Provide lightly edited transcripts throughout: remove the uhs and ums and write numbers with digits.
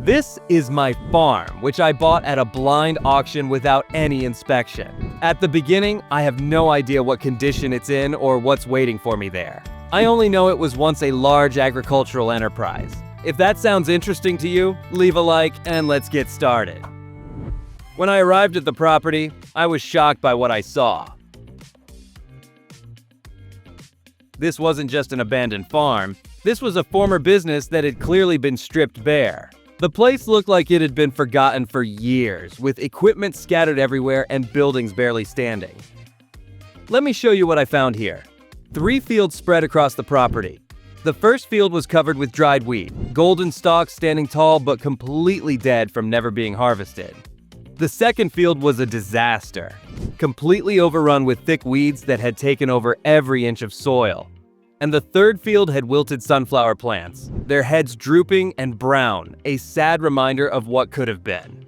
This is my farm, which I bought at a blind auction without any inspection. At the beginning, I have no idea what condition it's in or what's waiting for me there. I only know it was once a large agricultural enterprise. If that sounds interesting to you, leave a like and let's get started. When I arrived at the property, I was shocked by what I saw. This wasn't just an abandoned farm. This was a former business that had clearly been stripped bare. The place looked like it had been forgotten for years, with equipment scattered everywhere and buildings barely standing. Let me show you what I found here. 3 fields spread across the property. The first field was covered with dried wheat, golden stalks standing tall but completely dead from never being harvested. The second field was a disaster, completely overrun with thick weeds that had taken over every inch of soil. And the third field had wilted sunflower plants, their heads drooping and brown, a sad reminder of what could have been.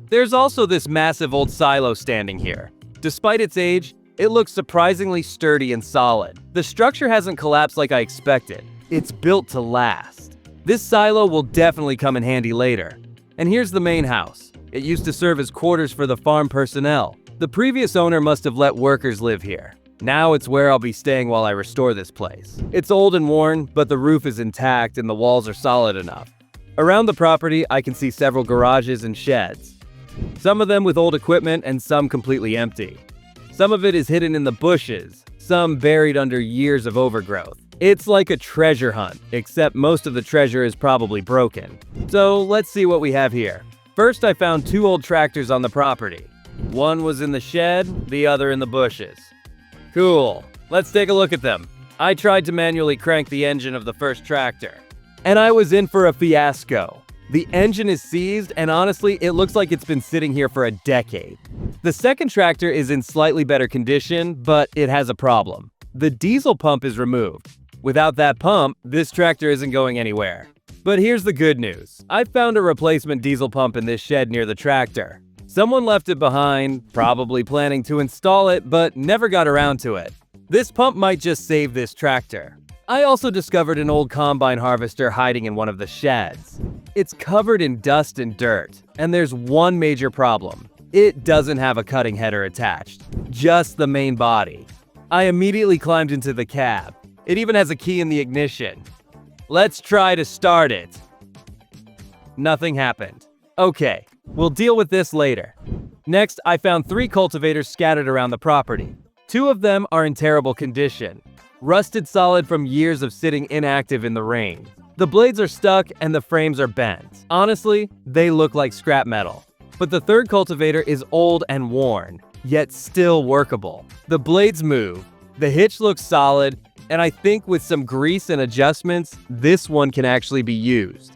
There's also this massive old silo standing here. Despite its age, it looks surprisingly sturdy and solid. The structure hasn't collapsed like I expected. It's built to last. This silo will definitely come in handy later. And here's the main house. It used to serve as quarters for the farm personnel. The previous owner must have let workers live here. Now it's where I'll be staying while I restore this place. It's old and worn, but the roof is intact and the walls are solid enough. Around the property, I can see several garages and sheds. Some of them with old equipment and some completely empty. Some of it is hidden in the bushes, some buried under years of overgrowth. It's like a treasure hunt, except most of the treasure is probably broken. So let's see what we have here. First, I found 2 old tractors on the property. One was in the shed, the other in the bushes. Cool. Let's take a look at them. I tried to manually crank the engine of the first tractor, and I was in for a fiasco. The engine is seized, and honestly, it looks like it's been sitting here for a decade. The second tractor is in slightly better condition, but it has a problem. The diesel pump is removed. Without that pump, this tractor isn't going anywhere. But here's the good news. I found a replacement diesel pump in this shed near the tractor. Someone left it behind, probably planning to install it, but never got around to it. This pump might just save this tractor. I also discovered an old combine harvester hiding in one of the sheds. It's covered in dust and dirt, and there's one major problem. It doesn't have a cutting header attached, just the main body. I immediately climbed into the cab. It even has a key in the ignition. Let's try to start it. Nothing happened. Okay, we'll deal with this later. Next, I found 3 cultivators scattered around the property. 2 of them are in terrible condition, rusted solid from years of sitting inactive in the rain. The blades are stuck and the frames are bent. Honestly, they look like scrap metal. But the third cultivator is old and worn, yet still workable. The blades move, the hitch looks solid, and I think with some grease and adjustments, this one can actually be used.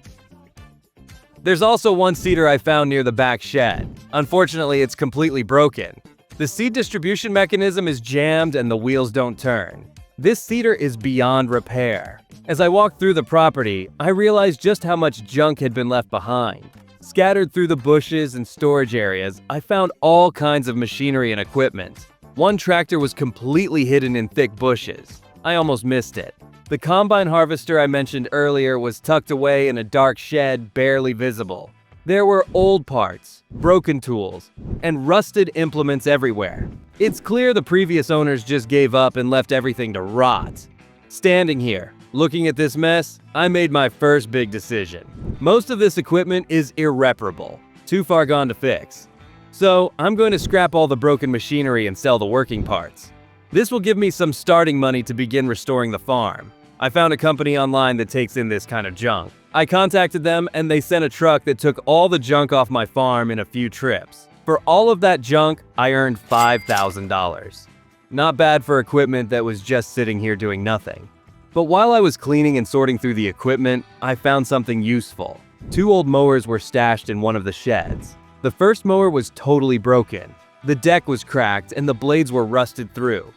There's also one seeder I found near the back shed. Unfortunately, it's completely broken. The seed distribution mechanism is jammed and the wheels don't turn. This seeder is beyond repair. As I walked through the property, I realized just how much junk had been left behind. Scattered through the bushes and storage areas, I found all kinds of machinery and equipment. One tractor was completely hidden in thick bushes. I almost missed it. The combine harvester I mentioned earlier was tucked away in a dark shed, barely visible. There were old parts, broken tools, and rusted implements everywhere. It's clear the previous owners just gave up and left everything to rot. Standing here, looking at this mess, I made my first big decision. Most of this equipment is irreparable, too far gone to fix. So I'm going to scrap all the broken machinery and sell the working parts. This will give me some starting money to begin restoring the farm. I found a company online that takes in this kind of junk. I contacted them and they sent a truck that took all the junk off my farm in a few trips. For all of that junk, I earned $5,000. Not bad for equipment that was just sitting here doing nothing. But while I was cleaning and sorting through the equipment, I found something useful. 2 old mowers were stashed in one of the sheds. The first mower was totally broken. The deck was cracked and the blades were rusted through.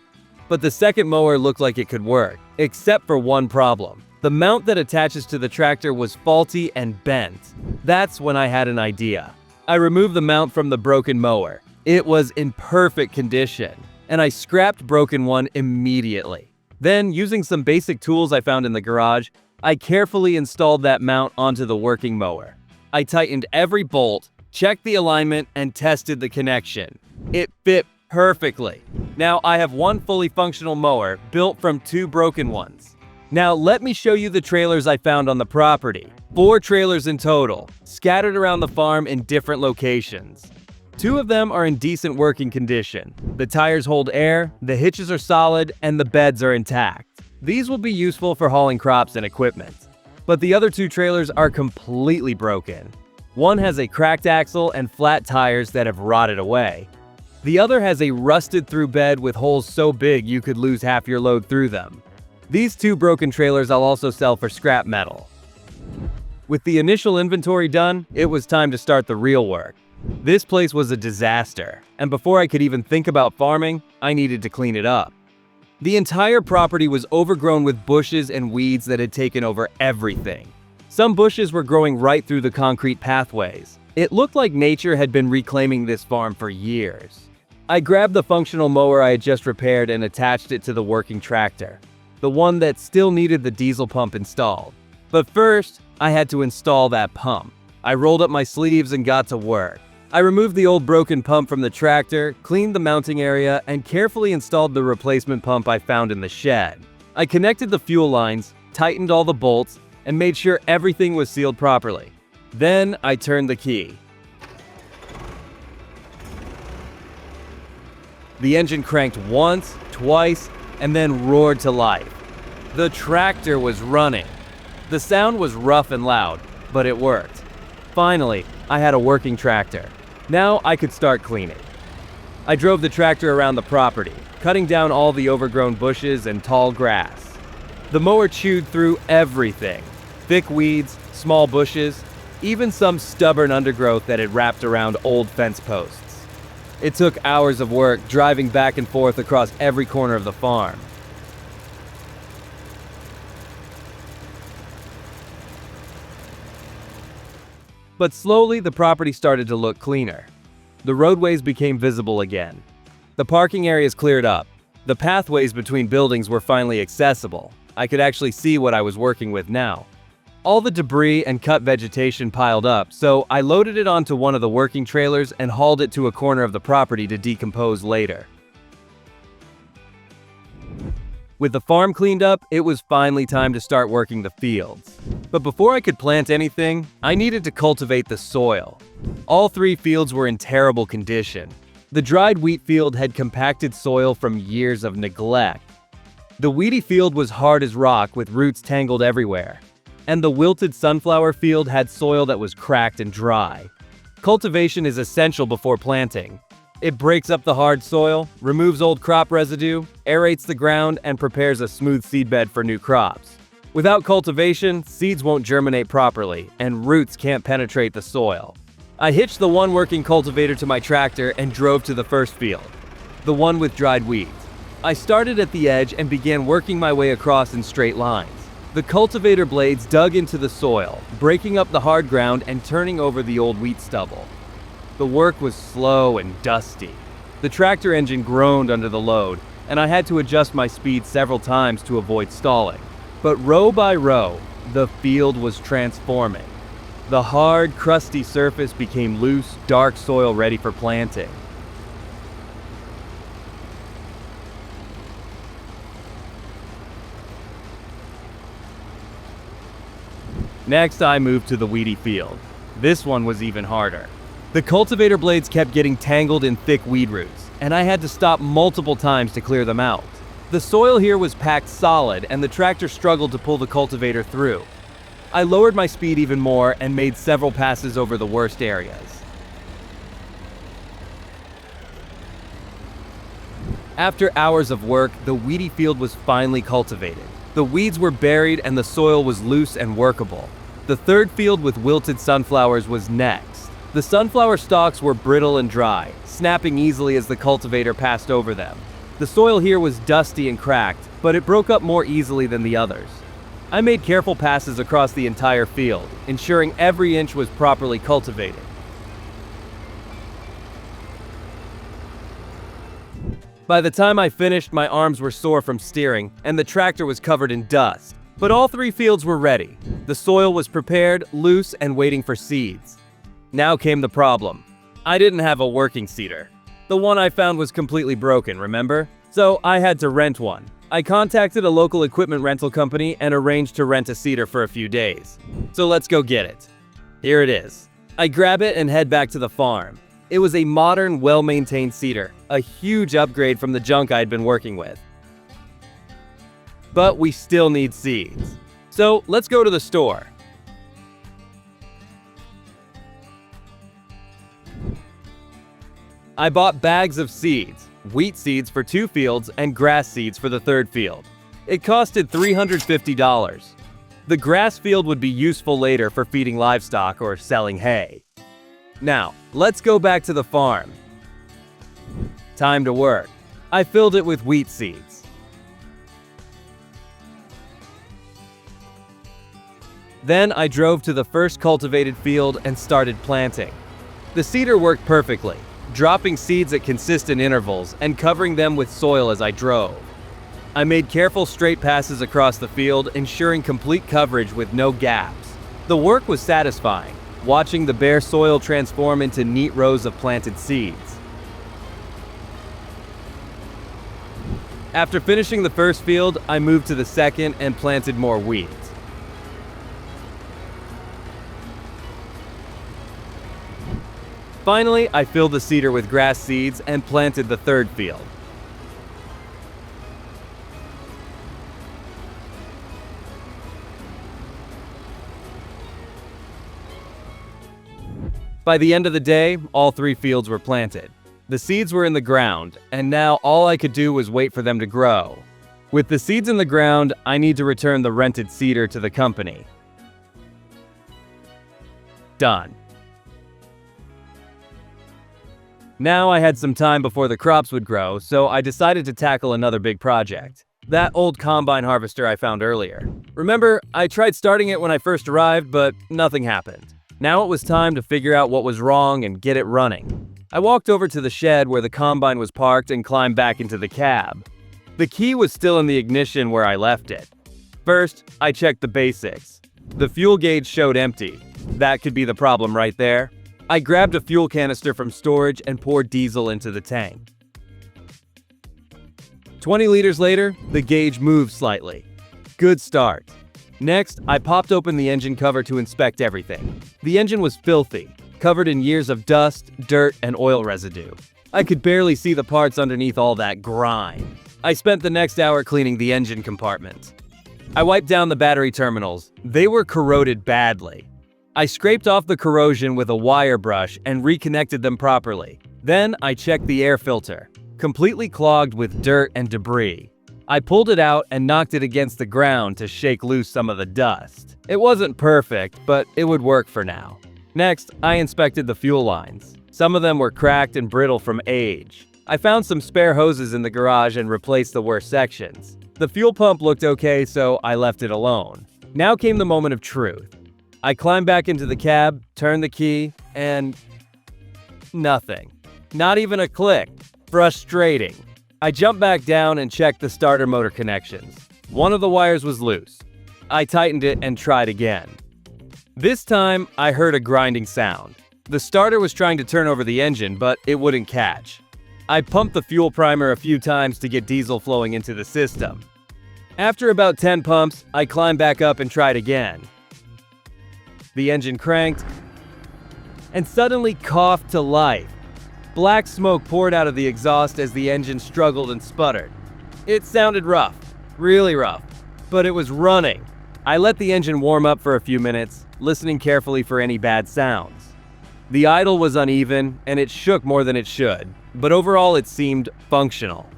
But the second mower looked like it could work, except for one problem. The mount that attaches to the tractor was faulty and bent. That's when I had an idea. I removed the mount from the broken mower. It was in perfect condition, and I scrapped broken one immediately. Then, using some basic tools I found in the garage, I carefully installed that mount onto the working mower. I tightened every bolt, checked the alignment, and tested the connection. It fit perfectly. Now I have one fully functional mower built from 2 broken ones. Now let me show you the trailers I found on the property. 4 trailers in total, scattered around the farm in different locations. 2 of them are in decent working condition. The tires hold air, the hitches are solid, and the beds are intact. These will be useful for hauling crops and equipment. But the other 2 trailers are completely broken. One has a cracked axle and flat tires that have rotted away. The other has a rusted-through bed with holes so big you could lose half your load through them. These 2 broken trailers I'll also sell for scrap metal. With the initial inventory done, it was time to start the real work. This place was a disaster, and before I could even think about farming, I needed to clean it up. The entire property was overgrown with bushes and weeds that had taken over everything. Some bushes were growing right through the concrete pathways. It looked like nature had been reclaiming this farm for years. I grabbed the functional mower I had just repaired and attached it to the working tractor, the one that still needed the diesel pump installed. But first, I had to install that pump. I rolled up my sleeves and got to work. I removed the old broken pump from the tractor, cleaned the mounting area, and carefully installed the replacement pump I found in the shed. I connected the fuel lines, tightened all the bolts, and made sure everything was sealed properly. Then I turned the key. The engine cranked once, twice, and then roared to life. The tractor was running. The sound was rough and loud, but it worked. Finally, I had a working tractor. Now I could start cleaning. I drove the tractor around the property, cutting down all the overgrown bushes and tall grass. The mower chewed through everything. Thick weeds, small bushes, even some stubborn undergrowth that had wrapped around old fence posts. It took hours of work driving back and forth across every corner of the farm. But slowly, the property started to look cleaner. The roadways became visible again. The parking areas cleared up. The pathways between buildings were finally accessible. I could actually see what I was working with now. All the debris and cut vegetation piled up, so I loaded it onto one of the working trailers and hauled it to a corner of the property to decompose later. With the farm cleaned up, it was finally time to start working the fields. But before I could plant anything, I needed to cultivate the soil. All 3 fields were in terrible condition. The dried wheat field had compacted soil from years of neglect. The weedy field was hard as rock with roots tangled everywhere. And the wilted sunflower field had soil that was cracked and dry. Cultivation is essential before planting. It breaks up the hard soil, removes old crop residue, aerates the ground, and prepares a smooth seedbed for new crops. Without cultivation, seeds won't germinate properly, and roots can't penetrate the soil. I hitched the one working cultivator to my tractor and drove to the first field, the one with dried weeds. I started at the edge and began working my way across in straight lines. The cultivator blades dug into the soil, breaking up the hard ground and turning over the old wheat stubble. The work was slow and dusty. The tractor engine groaned under the load, and I had to adjust my speed several times to avoid stalling. But row by row, the field was transforming. The hard, crusty surface became loose, dark soil ready for planting. Next, I moved to the weedy field. This one was even harder. The cultivator blades kept getting tangled in thick weed roots, and I had to stop multiple times to clear them out. The soil here was packed solid, and the tractor struggled to pull the cultivator through. I lowered my speed even more and made several passes over the worst areas. After hours of work, the weedy field was finally cultivated. The weeds were buried and the soil was loose and workable. The third field with wilted sunflowers was next. The sunflower stalks were brittle and dry, snapping easily as the cultivator passed over them. The soil here was dusty and cracked, but it broke up more easily than the others. I made careful passes across the entire field, ensuring every inch was properly cultivated. By the time I finished, my arms were sore from steering, and the tractor was covered in dust. But all 3 fields were ready. The soil was prepared, loose, and waiting for seeds. Now came the problem. I didn't have a working seeder. The one I found was completely broken, remember? So I had to rent one. I contacted a local equipment rental company and arranged to rent a seeder for a few days. So let's go get it. Here it is. I grab it and head back to the farm. It was a modern, well-maintained seeder, a huge upgrade from the junk I'd been working with. But we still need seeds. So let's go to the store. I bought bags of seeds, wheat seeds for 2 fields and grass seeds for the 3rd field. It costed $350. The grass field would be useful later for feeding livestock or selling hay. Now, let's go back to the farm. Time to work. I filled it with wheat seeds. Then I drove to the first cultivated field and started planting. The seeder worked perfectly, dropping seeds at consistent intervals and covering them with soil as I drove. I made careful straight passes across the field, ensuring complete coverage with no gaps. The work was satisfying, watching the bare soil transform into neat rows of planted seeds. After finishing the first field, I moved to the second and planted more wheat. Finally, I filled the seeder with grass seeds and planted the 3rd field. By the end of the day, all 3 fields were planted. The seeds were in the ground, and now all I could do was wait for them to grow. With the seeds in the ground, I need to return the rented seeder to the company. Done. Now I had some time before the crops would grow, so I decided to tackle another big project. That old combine harvester I found earlier. Remember, I tried starting it when I first arrived, but nothing happened. Now it was time to figure out what was wrong and get it running. I walked over to the shed where the combine was parked and climbed back into the cab. The key was still in the ignition where I left it. First, I checked the basics. The fuel gauge showed empty. That could be the problem right there. I grabbed a fuel canister from storage and poured diesel into the tank. 20 liters later, the gauge moved slightly. Good start. Next, I popped open the engine cover to inspect everything. The engine was filthy, covered in years of dust, dirt, and oil residue. I could barely see the parts underneath all that grime. I spent the next hour cleaning the engine compartment. I wiped down the battery terminals. They were corroded badly. I scraped off the corrosion with a wire brush and reconnected them properly. Then I checked the air filter, completely clogged with dirt and debris. I pulled it out and knocked it against the ground to shake loose some of the dust. It wasn't perfect, but it would work for now. Next, I inspected the fuel lines. Some of them were cracked and brittle from age. I found some spare hoses in the garage and replaced the worst sections. The fuel pump looked okay, so I left it alone. Now came the moment of truth. I climbed back into the cab, turned the key, and nothing. Not even a click. Frustrating. I jumped back down and checked the starter motor connections. One of the wires was loose. I tightened it and tried again. This time, I heard a grinding sound. The starter was trying to turn over the engine, but it wouldn't catch. I pumped the fuel primer a few times to get diesel flowing into the system. After about 10 pumps, I climbed back up and tried again. The engine cranked and suddenly coughed to life. Black smoke poured out of the exhaust as the engine struggled and sputtered. It sounded rough, really rough, but it was running. I let the engine warm up for a few minutes, listening carefully for any bad sounds. The idle was uneven and it shook more than it should, but overall it seemed functional.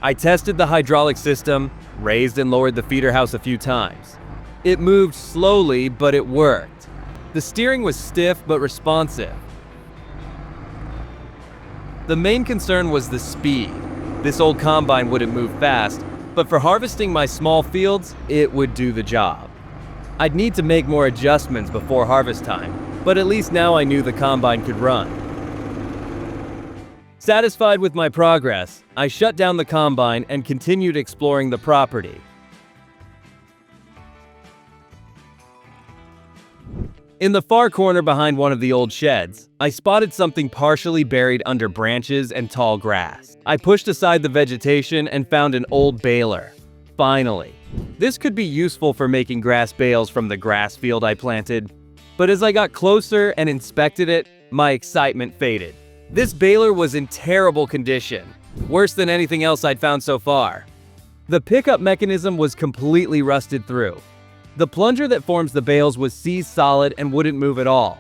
I tested the hydraulic system, raised and lowered the feeder house a few times. It moved slowly, but it worked. The steering was stiff but responsive. The main concern was the speed. This old combine wouldn't move fast, but for harvesting my small fields, it would do the job. I'd need to make more adjustments before harvest time, but at least now I knew the combine could run. Satisfied with my progress, I shut down the combine and continued exploring the property. In the far corner behind one of the old sheds, I spotted something partially buried under branches and tall grass. I pushed aside the vegetation and found an old baler. Finally. This could be useful for making grass bales from the grass field I planted. But as I got closer and inspected it, my excitement faded. This baler was in terrible condition, worse than anything else I'd found so far. The pickup mechanism was completely rusted through. The plunger that forms the bales was seized solid and wouldn't move at all.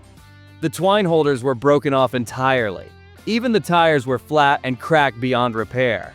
The twine holders were broken off entirely. Even the tires were flat and cracked beyond repair.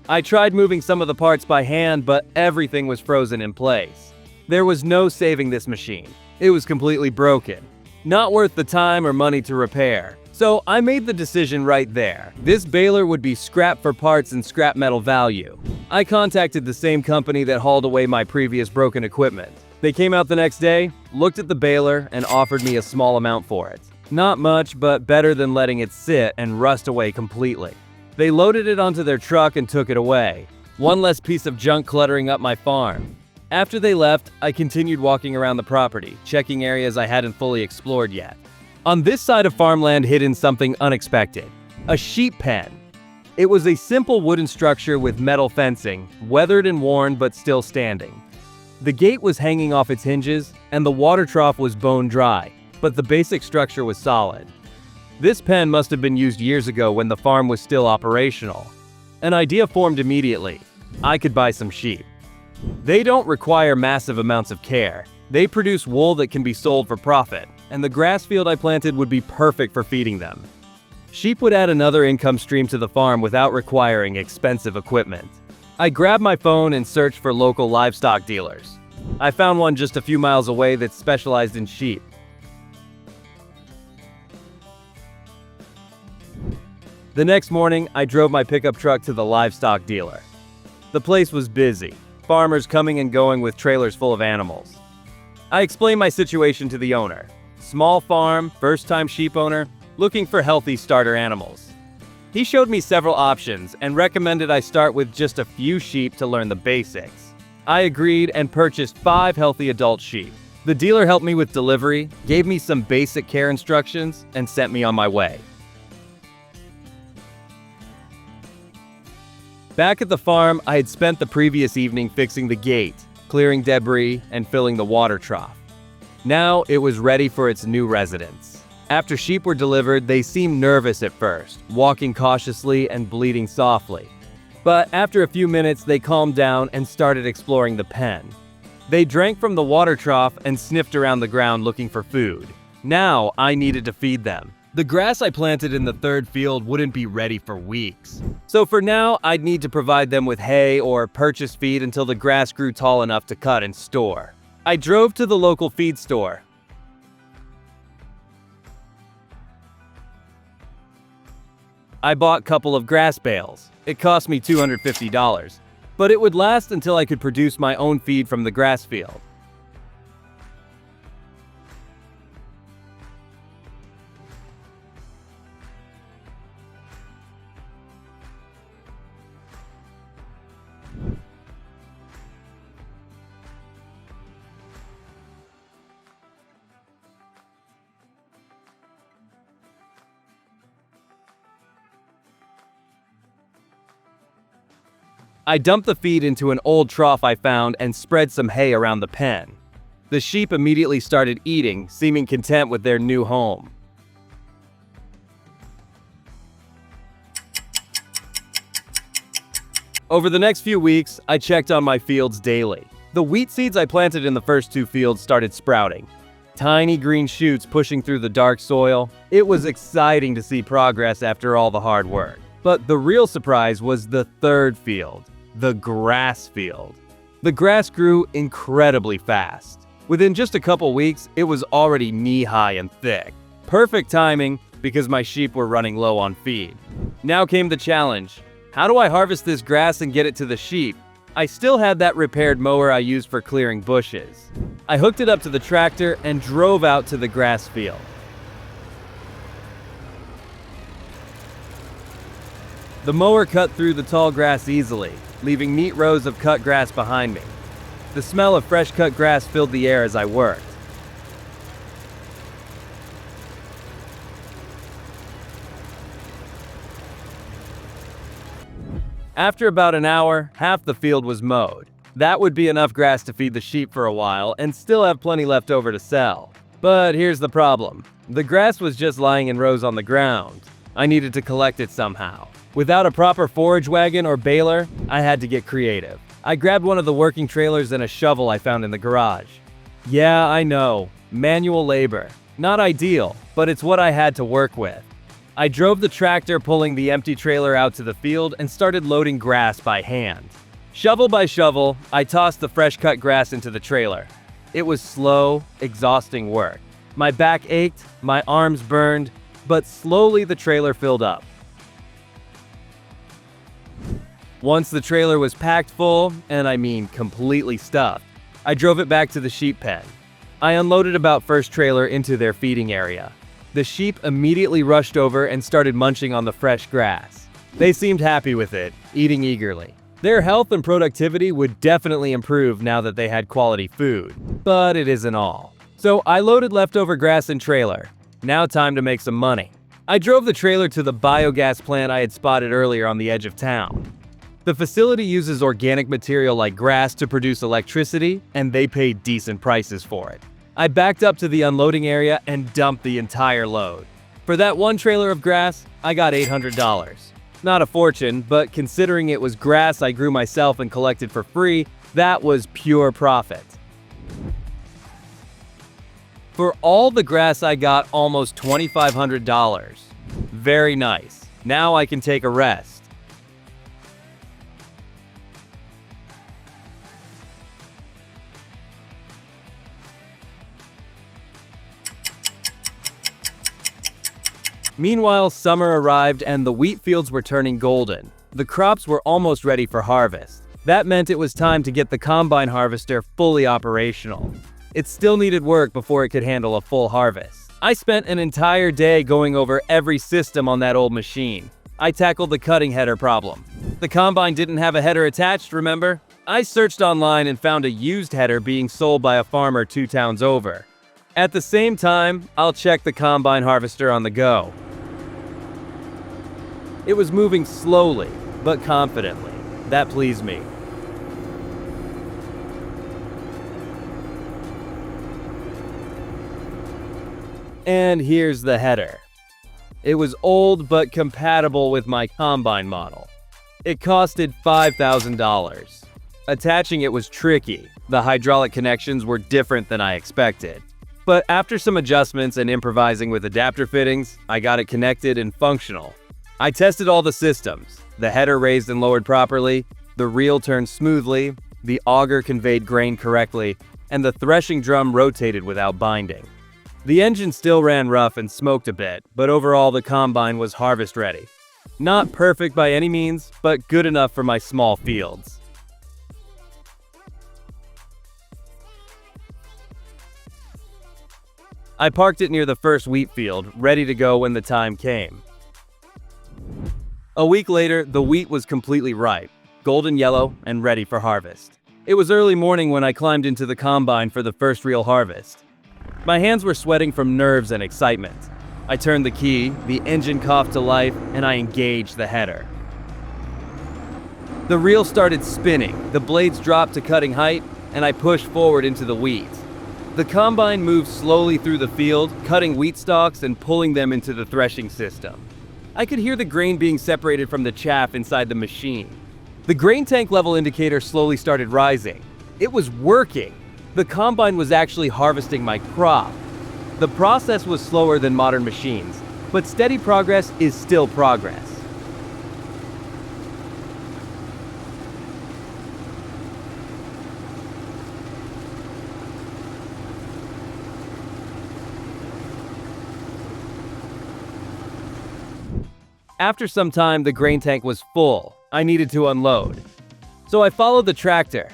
I tried moving some of the parts by hand, but everything was frozen in place. There was no saving this machine. It was completely broken. Not worth the time or money to repair. So I made the decision right there. This baler would be scrap for parts and scrap metal value. I contacted the same company that hauled away my previous broken equipment. They came out the next day, looked at the baler, and offered me a small amount for it. Not much, but better than letting it sit and rust away completely. They loaded it onto their truck and took it away. One less piece of junk cluttering up my farm. After they left, I continued walking around the property, checking areas I hadn't fully explored yet. On this side of farmland hid something unexpected. A sheep pen. It was a simple wooden structure with metal fencing, weathered and worn but still standing. The gate was hanging off its hinges, and the water trough was bone dry, but the basic structure was solid. This pen must have been used years ago when the farm was still operational. An idea formed immediately. I could buy some sheep. They don't require massive amounts of care. They produce wool that can be sold for profit, and the grass field I planted would be perfect for feeding them. Sheep would add another income stream to the farm without requiring expensive equipment. I grabbed my phone and searched for local livestock dealers. I found one just a few miles away that specialized in sheep. The next morning, I drove my pickup truck to the livestock dealer. The place was busy, farmers coming and going with trailers full of animals. I explained my situation to the owner. Small farm, first-time sheep owner, looking for healthy starter animals. He showed me several options and recommended I start with just a few sheep to learn the basics. I agreed and purchased 5 healthy adult sheep. The dealer helped me with delivery, gave me some basic care instructions, and sent me on my way. Back at the farm, I had spent the previous evening fixing the gate, clearing debris, and filling the water trough. Now it was ready for its new residents. After sheep were delivered, they seemed nervous at first, walking cautiously and bleating softly. But after a few minutes, they calmed down and started exploring the pen. They drank from the water trough and sniffed around the ground looking for food. Now I needed to feed them. The grass I planted in the third field wouldn't be ready for weeks. So for now, I'd need to provide them with hay or purchase feed until the grass grew tall enough to cut and store. I drove to the local feed store. I bought a couple of grass bales. It cost me $250, but it would last until I could produce my own feed from the grass field. I dumped the feed into an old trough I found and spread some hay around the pen. The sheep immediately started eating, seeming content with their new home. Over the next few weeks, I checked on my fields daily. The wheat seeds I planted in the first 2 fields started sprouting. Tiny green shoots pushing through the dark soil. It was exciting to see progress after all the hard work. But the real surprise was the third field, the grass field. The grass grew incredibly fast. Within just a couple weeks, it was already knee-high and thick. Perfect timing because my sheep were running low on feed. Now came the challenge. How do I harvest this grass and get it to the sheep? I still had that repaired mower I used for clearing bushes. I hooked it up to the tractor and drove out to the grass field. The mower cut through the tall grass easily, leaving neat rows of cut grass behind me. The smell of fresh cut grass filled the air as I worked. After about an hour, half the field was mowed. That would be enough grass to feed the sheep for a while and still have plenty left over to sell. But here's the problem. The grass was just lying in rows on the ground. I needed to collect it somehow. Without a proper forage wagon or baler, I had to get creative. I grabbed one of the working trailers and a shovel I found in the garage. Yeah, I know. Manual labor. Not ideal, but it's what I had to work with. I drove the tractor pulling the empty trailer out to the field and started loading grass by hand. Shovel by shovel, I tossed the fresh cut grass into the trailer. It was slow, exhausting work. My back ached, my arms burned, but slowly the trailer filled up. Once the trailer was packed full, and I mean completely stuffed, I drove it back to the sheep pen. I unloaded about first trailer into their feeding area. The sheep immediately rushed over and started munching on the fresh grass. They seemed happy with it, eating eagerly. Their health and productivity would definitely improve now that they had quality food. But it isn't all. So I loaded leftover grass in trailer. Now time to make some money. I drove the trailer to the biogas plant I had spotted earlier on the edge of town. The facility uses organic material like grass to produce electricity, and they pay decent prices for it. I backed up to the unloading area and dumped the entire load. For that one trailer of grass, I got $800. Not a fortune, but considering it was grass I grew myself and collected for free, that was pure profit. For all the grass I got almost $2,500. Very nice. Now I can take a rest. Meanwhile, summer arrived and the wheat fields were turning golden. The crops were almost ready for harvest. That meant it was time to get the combine harvester fully operational. It still needed work before it could handle a full harvest. I spent an entire day going over every system on that old machine. I tackled the cutting header problem. The combine didn't have a header attached, remember? I searched online and found a used header being sold by a farmer 2 towns over. At the same time, I'll check the combine harvester on the go. It was moving slowly, but confidently. That pleased me. And here's the header. It was old but compatible with my combine model. It costed $5,000. Attaching it was tricky. The hydraulic connections were different than I expected. But after some adjustments and improvising with adapter fittings, I got it connected and functional. I tested all the systems. The header raised and lowered properly, the reel turned smoothly, the auger conveyed grain correctly, and the threshing drum rotated without binding. The engine still ran rough and smoked a bit, but overall the combine was harvest ready. Not perfect by any means, but good enough for my small fields. I parked it near the first wheat field, ready to go when the time came. A week later, the wheat was completely ripe, golden yellow, and ready for harvest. It was early morning when I climbed into the combine for the first real harvest. My hands were sweating from nerves and excitement. I turned the key, the engine coughed to life, and I engaged the header. The reel started spinning, the blades dropped to cutting height, and I pushed forward into the wheat. The combine moved slowly through the field, cutting wheat stalks and pulling them into the threshing system. I could hear the grain being separated from the chaff inside the machine. The grain tank level indicator slowly started rising. It was working. The combine was actually harvesting my crop. The process was slower than modern machines, but steady progress is still progress. After some time, the grain tank was full. I needed to unload. So I followed the tractor.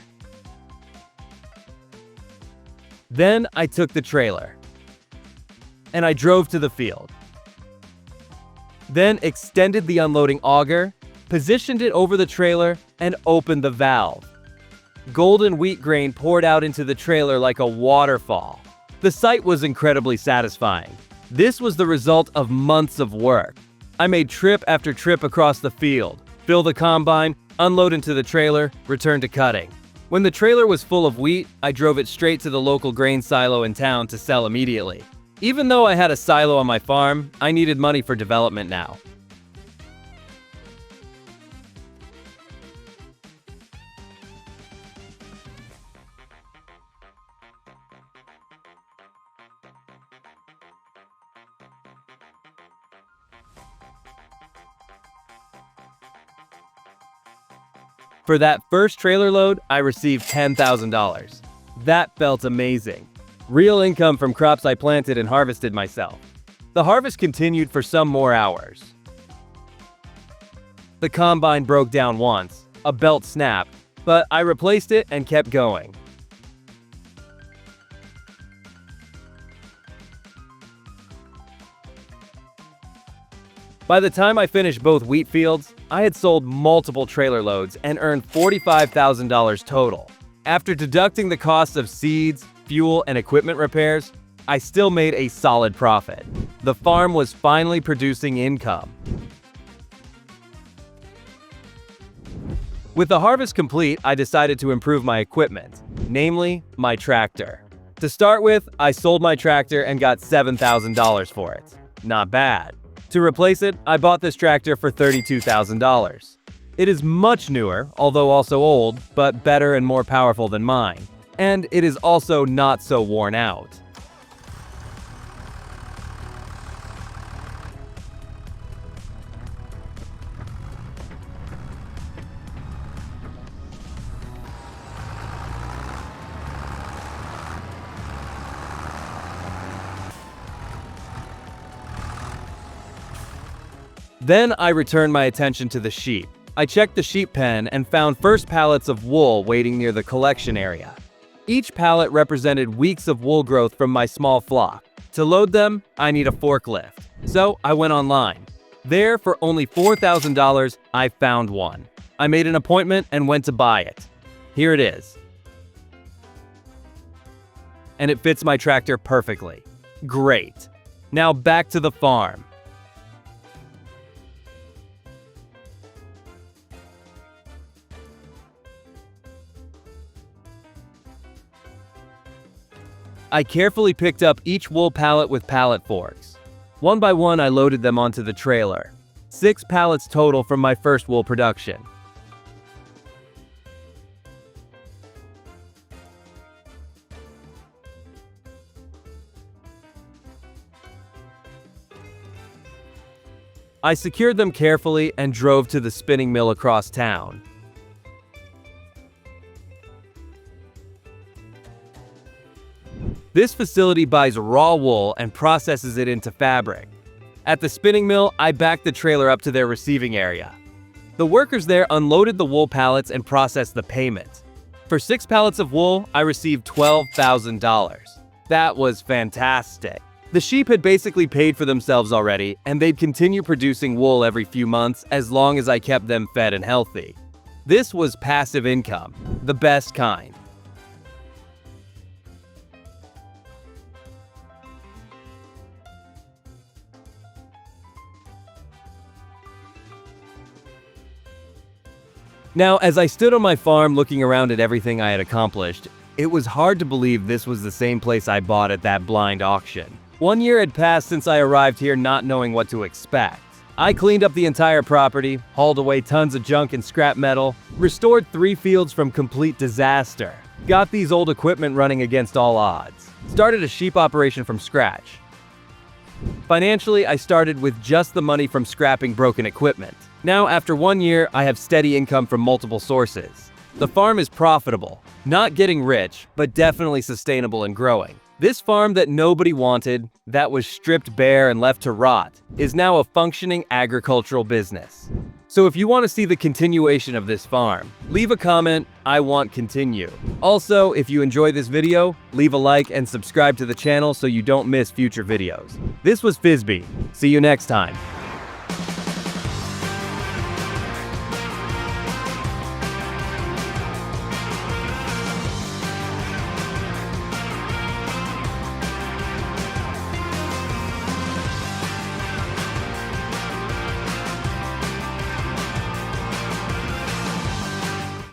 Then I took the trailer. And I drove to the field. Then extended the unloading auger, positioned it over the trailer, and opened the valve. Golden wheat grain poured out into the trailer like a waterfall. The sight was incredibly satisfying. This was the result of months of work. I made trip after trip across the field, fill the combine, unload into the trailer, return to cutting. When the trailer was full of wheat, I drove it straight to the local grain silo in town to sell immediately. Even though I had a silo on my farm, I needed money for development now. For that first trailer load, I received $10,000. That felt amazing. Real income from crops I planted and harvested myself. The harvest continued for some more hours. The combine broke down once, a belt snapped, but I replaced it and kept going. By the time I finished both wheat fields, I had sold multiple trailer loads and earned $45,000 total. After deducting the costs of seeds, fuel, and equipment repairs, I still made a solid profit. The farm was finally producing income. With the harvest complete, I decided to improve my equipment, namely my tractor. To start with, I sold my tractor and got $7,000 for it. Not bad. To replace it, I bought this tractor for $32,000. It is much newer, although also old, but better and more powerful than mine. And it is also not so worn out. Then I returned my attention to the sheep. I checked the sheep pen and found first pallets of wool waiting near the collection area. Each pallet represented weeks of wool growth from my small flock. To load them, I need a forklift. So I went online. There, for only $4,000, I found one. I made an appointment and went to buy it. Here it is. And it fits my tractor perfectly. Great. Now back to the farm. I carefully picked up each wool pallet with pallet forks. One by one, I loaded them onto the trailer. 6 pallets total from my first wool production. I secured them carefully and drove to the spinning mill across town. This facility buys raw wool and processes it into fabric. At the spinning mill, I backed the trailer up to their receiving area. The workers there unloaded the wool pallets and processed the payment. For 6 pallets of wool, I received $12,000. That was fantastic. The sheep had basically paid for themselves already, and they'd continue producing wool every few months as long as I kept them fed and healthy. This was passive income, the best kind. Now, as I stood on my farm looking around at everything I had accomplished, it was hard to believe this was the same place I bought at that blind auction. 1 year had passed since I arrived here not knowing what to expect. I cleaned up the entire property, hauled away tons of junk and scrap metal, restored 3 fields from complete disaster, got these old equipment running against all odds, started a sheep operation from scratch. Financially, I started with just the money from scrapping broken equipment. Now, after 1 year, I have steady income from multiple sources. The farm is profitable, not getting rich, but definitely sustainable and growing. This farm that nobody wanted, that was stripped bare and left to rot, is now a functioning agricultural business. So if you want to see the continuation of this farm, leave a comment, I want continue. Also, if you enjoy this video, leave a like and subscribe to the channel so you don't miss future videos. This was Fizbee. See you next time.